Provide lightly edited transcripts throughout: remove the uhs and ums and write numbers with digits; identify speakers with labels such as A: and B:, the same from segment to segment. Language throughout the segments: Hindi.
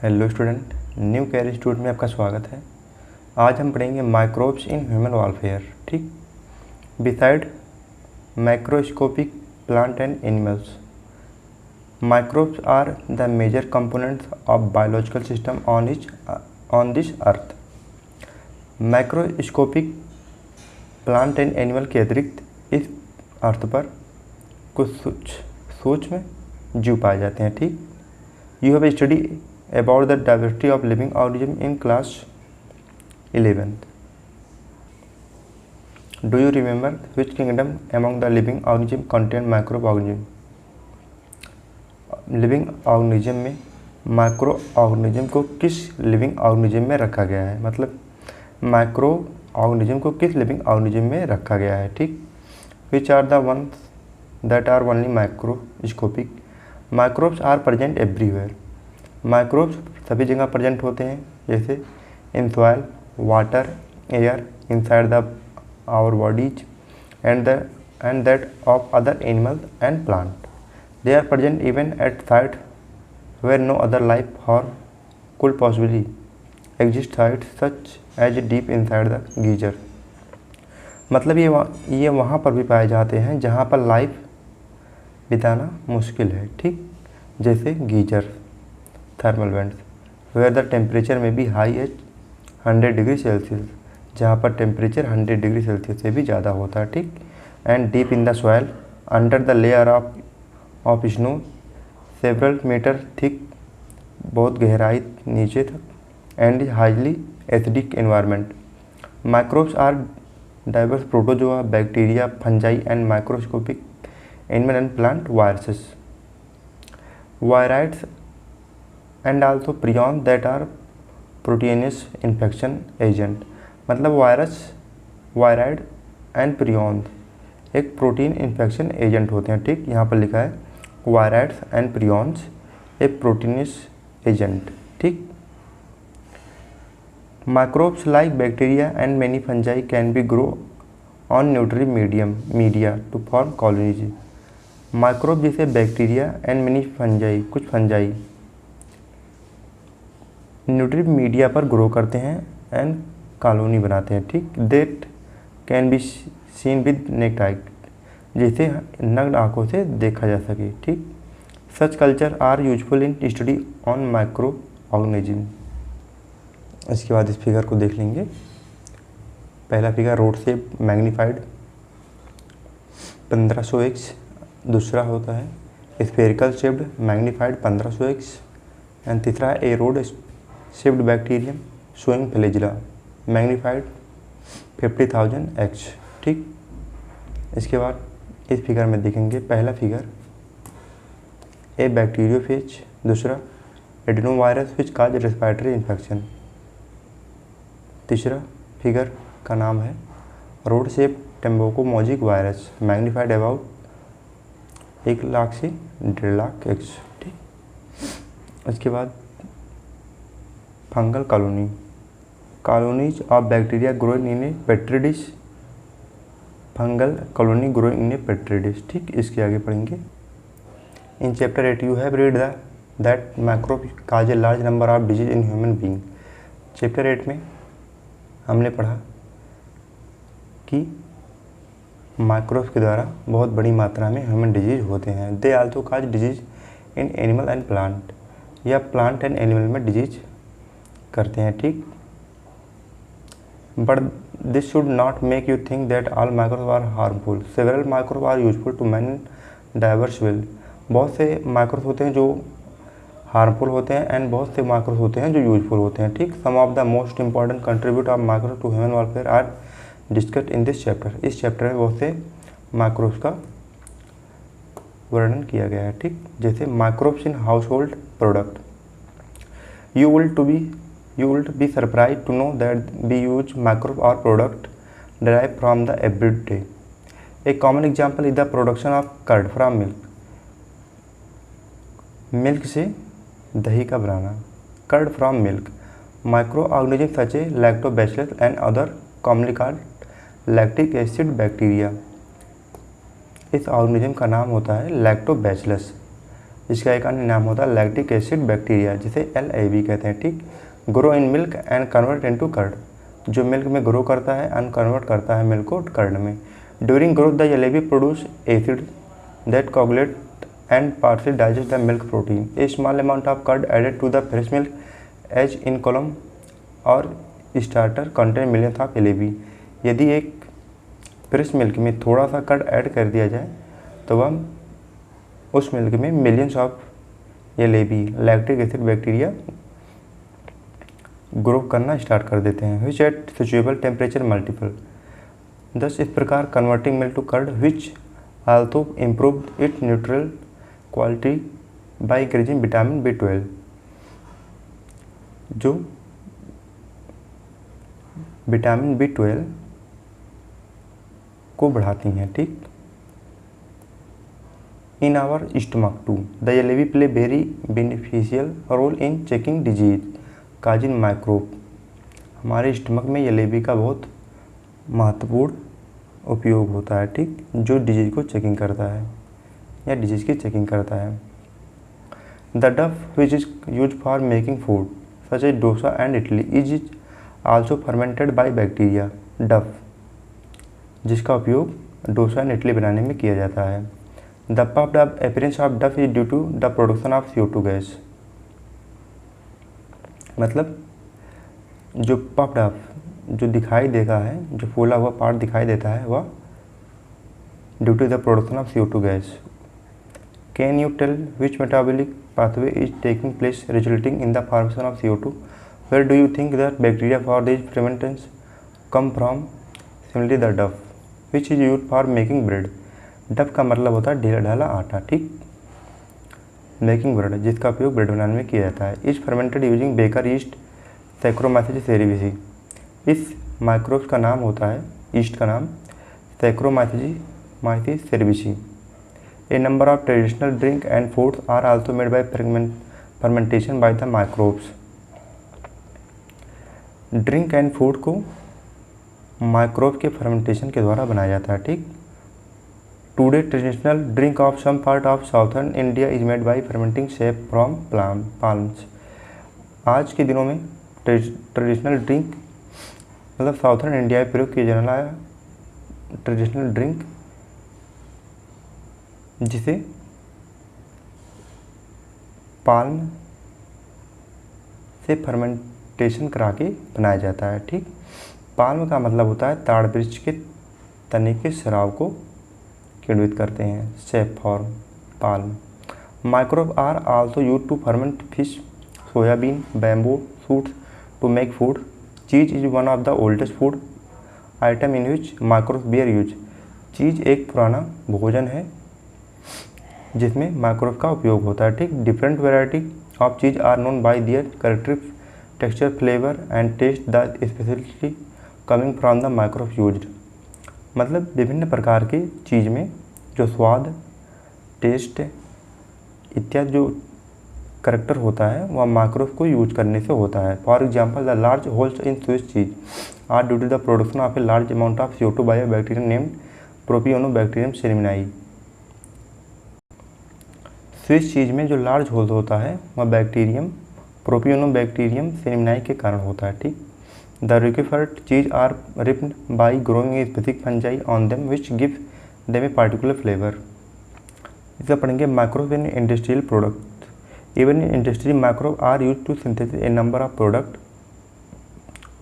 A: Hello student, new career institute में आपका स्वागत है। आज हम पढ़ेंगे माइक्रोब्स इन ह्यूमन वालफेयर। ठीक, beside microscopic plant and animals, microbes are the major components of biological system on this earth. Microscopic plant and animal के अतिरिक्त इस अर्थ पर कुछ सूक्ष्म जीव पाए जाते हैं। ठीक, you have study about the diversity of living organism in class 11th. Do you remember which kingdom among the living organism contain microorganism? Living organism में माइक्रो ऑर्गेनिज्म को किस लिविंग ऑर्गेनिज्म में रखा गया है, मतलब माइक्रो ऑर्गेनिज्म को किस लिविंग ऑर्गेनिज्म में रखा गया है। ठीक, which are the ones that are only microscopic. Microbes are present everywhere. Microbes सभी जगह प्रेजेंट होते हैं, जैसे in soil, water, air, inside the our bodies and that of other animals and plant. They are present even at site where no other life form could possibly exist, site such as deep inside the geyser. मतलब ये वहाँ पर भी पाए जाते हैं जहाँ पर लाइफ बिताना मुश्किल है। ठीक, जैसे geyser, thermal vents where the temperature में भी हाई एज 100 डिग्री सेल्सियस, जहाँ पर टेम्परेचर 100 डिग्री सेल्सियस से भी ज़्यादा होता है। ठीक, and deep in the soil under the layer of snow several metre thick, बहुत गहराई नीचे तक, and highly acidic environment. Microbes are diverse protozoa, bacteria, fungi and microscopic animal and plant viruses, viroids and also prion that are proteinaceous infection agent. मतलब वायराइड एंड प्रियॉन एक प्रोटीन इन्फेक्शन एजेंट होते हैं। ठीक, यहाँ पर लिखा है viroids and prions a proteinaceous agent. ठीक, microbes like bacteria and many fungi can be grow on nutrient media to form colonies. Microbe जैसे बैक्टीरिया एंड मेनी फंजाई, कुछ फंजाई न्यूट्री मीडिया पर ग्रो करते हैं एंड कॉलोनी बनाते हैं। ठीक, that can be seen with naked eye, जिसे नग्न आँखों से देखा जा सके। ठीक, such culture are useful in study on microorganism. इसके बाद इस फिगर को देख लेंगे। पहला figure rod shape magnified 1500x, दूसरा होता है spherical shaped magnified 1500x, and तीसरा है a rod shaped bacterium showing flagella magnified 50,000x। ठीक, इसके बाद इस फिगर में देखेंगे। पहला फिगर ए बैक्टीरियोफेज, दूसरा adenovirus which cause respiratory infection. तीसरा फिगर का नाम है rod shape tobacco mosaic virus magnified about 1 lakh से 1.5 लाख x। ठीक, इसके बाद fungal colonies of bacteria growing in a petri dish, fungal colony growing in a petri dish. ठीक, इसके आगे पढ़ेंगे। In chapter 8 you have read that microbe cause a large number of disease in human being. Chapter 8 में हमने पढ़ा कि माइक्रोब्स के द्वारा बहुत बड़ी मात्रा में ह्यूमन डिजीज होते हैं। They also cause disease in animal and plant, या प्लांट एंड एनिमल में डिजीज करते हैं। ठीक, but this should not make you think that all microbe are harmful. Several microbe are useful to man diverse well. बहुत से माइक्रोब होते हैं जो हार्मफुल होते हैं एंड बहुत से माइक्रोब होते हैं जो यूजफुल होते हैं। ठीक, some of the most important contribute of microbe to human welfare are discussed in this chapter. इस चैप्टर में बहुत से माइक्रोब्स का वर्णन किया गया है। ठीक, जैसे microbes in house hold product. You will be surprised to know that we use microbe or product derived from the everyday. A common example is the production of curd from milk. Milk से दही का बनाना, curd from milk. Microorganisms such as lactobacillus and other commonly called lactic acid bacteria. इस ऑर्गेनिज्म का नाम होता है लैक्टोबैसिलस। इसका एक अन्य नाम होता है लैक्टिक एसिड बैक्टीरिया, जिसे LAB कहते हैं। ठीक, grow in milk and convert into curd, जो मिल्क में ग्रो करता है एंड कन्वर्ट करता है मिल्क को कर्ड में। During growth the LAB produce acid that coagulate and partially digest the milk protein. A small amount of curd added to the fresh milk, as in column or starter, contain millions of LAB. यदि एक फ्रेश मिल्क में थोड़ा सा कर्ड ऐड कर दिया जाए तो वह उस मिल्क में millions of LAB lactic acid bacteria grow करना स्टार्ट कर देते हैं, which at suitable temperature multiple. thus इस प्रकार converting milk to curd which also improved its neutral quality by increasing vitamin B12, जो विटामिन B12 को बढ़ाती हैं। ठीक, in our stomach to the LAB play very beneficial role in checking disease causing microbe. हमारे स्टमक में LAB का बहुत महत्वपूर्ण उपयोग होता है। ठीक, जो डिजीज को चेकिंग करता है या डिजीज की चेकिंग करता है। The dough which is use for making food such as dosa and idli is also fermented by bacteria. Dough, जिसका उपयोग डोसा एंड इडली बनाने में किया जाता है। The puffed up appearance of dough is due to the production of CO2 gas. मतलब जो पफ्ड अप, जो दिखाई देता है, जो फूला हुआ पार्ट दिखाई देता है, वह due to the production of CO2 gas. Can you tell which metabolic pathway is taking place resulting in the formation of CO2? Where do you think that bacteria for this fermentation come from? Similarly the dough which is use for making bread. Dough का मतलब होता है ढीला ढाला आटा। ठीक, मेकिंग ब्रेड, जिसका उपयोग ब्रेड बनाने में किया जाता है। Is fermented using baker yeast saccharomyces cerevisiae. इस माइक्रोब्स का नाम होता है, ईस्ट का नाम saccharomyces cerevisiae. A number of traditional drink and foods are also made by fermentation by the microbes. Drink and food को माइक्रोब के फर्मेंटेशन के द्वारा बनाया जाता है। ठीक, today traditional drink of some part of southern India is made by fermenting sap from palms. आज के दिनों में ट्रेडिशनल ड्रिंक मतलब साउथर्न इंडिया में प्रयोग किया जाने वाला ट्रेडिशनल ड्रिंक, जिसे पाल्म से फर्मेंटेशन करा के बनाया जाता है। ठीक, पाल्म का मतलब होता है ताड़ वृक्ष के तने के स्राव को किण्वित करते हैं, sap from palm. Microbe are also use to ferment fish, soybean, bamboo shoots to make food. Cheese is one of the oldest food item in which microbe were use. Cheese एक पुराना भोजन है जिसमें माइक्रोब का उपयोग होता है। ठीक, different variety of cheese are known by their characteristic texture, flavour and taste the speciality coming from the microbe used. मतलब विभिन्न प्रकार की चीज़ में जो स्वाद, टेस्ट इत्यादि जो करेक्टर होता है वह माइक्रोब को यूज करने से होता है। For example the large holes in Swiss cheese are due to the production of a large amount of CO2 by a bacterium named propionibacterium shermanii. Swiss cheese में जो लार्ज होल्स होता है वह बैक्टीरियम प्रोपियोनोबैक्टीरियम सेरेमिनाई के कारण होता है। ठीक, the Roquefort cheese are ripened by growing a specific fungi on them which give them a particular flavour. इसका पढ़ेंगे microbe in industrial product. Even in industry, microbes are used to synthesize a number of products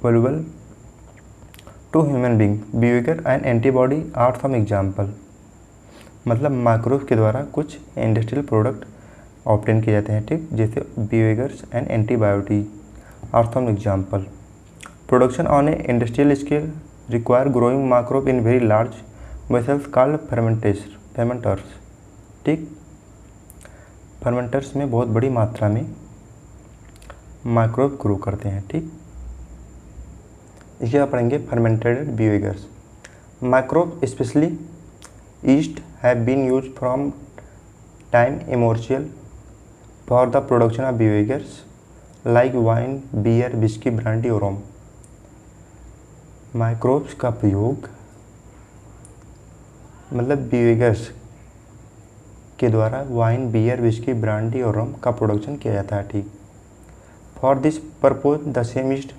A: valuable to human being. Behavior and antibody are some example. मतलब माइक्रोब के द्वारा कुछ इंडस्ट्रियल प्रोडक्ट ऑब्टेन किए जाते हैं। ठीक, जैसे beverages and antibiotic are some example. Production on a industrial scale require growing microbe in very large vessels called fermenters. ठीक, फर्मेंटर्स में बहुत बड़ी मात्रा में माइक्रोब ग्रो करते हैं। ठीक, इसके बाद पढ़ेंगे fermented beverages. Microbe especially yeast have been use from time immemorial for the production of beverages like wine, beer, whisky, brandy और रोम। माइक्रोब्स का प्रयोग मतलब बिहेवियर्स के द्वारा वाइन, बियर, विस्की, ब्रांडी और रम का प्रोडक्शन किया जाता है। ठीक, for this purpose the same is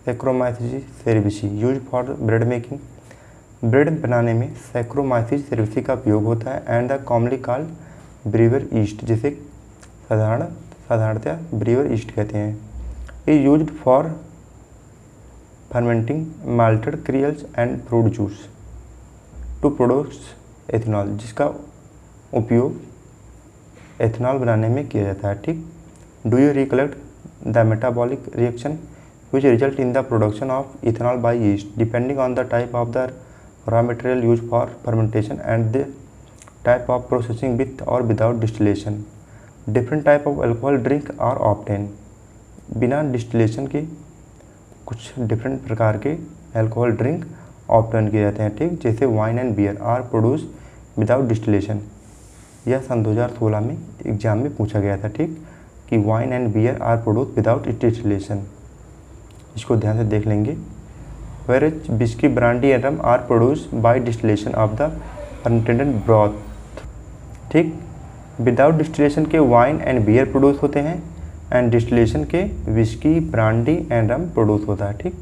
A: saccharomyces cerevisiae use for bread making. Bread बनाने में सैक्रोमाइसिस सेरेविसी का उपयोग होता है and the commonly called brewer yeast, जिसे साधारणतः ब्रीवर ईस्ट कहते हैं, is used for fermenting malted cereals and fruit juice to produce ethanol, जिसका उपयोग एथेनॉल बनाने में किया जाता है। ठीक, do you recollect the metabolic reaction which result in the production of ethanol by yeast depending on the type of the raw material used for fermentation and the type of processing with or without distillation. Different type of alcohol drink are obtained. बिना डिस्टिलेशन के कुछ डिफरेंट प्रकार के अल्कोहल ड्रिंक ऑब्टेन किए जाते हैं। ठीक, जैसे wine and beer are produce without distillation. यह सन 2016 में एग्जाम में पूछा गया था। ठीक, कि wine and beer are produce without distillation, इसको ध्यान से देख लेंगे। Whereas whisky, brandy and rum are produce by distillation of the fermented broth. ठीक, विदाउट डिस्टिलेशन के वाइन एंड बियर प्रोड्यूस होते हैं एंड डिस्टिलेशन के whisky, brandy and rum produce होता है। ठीक,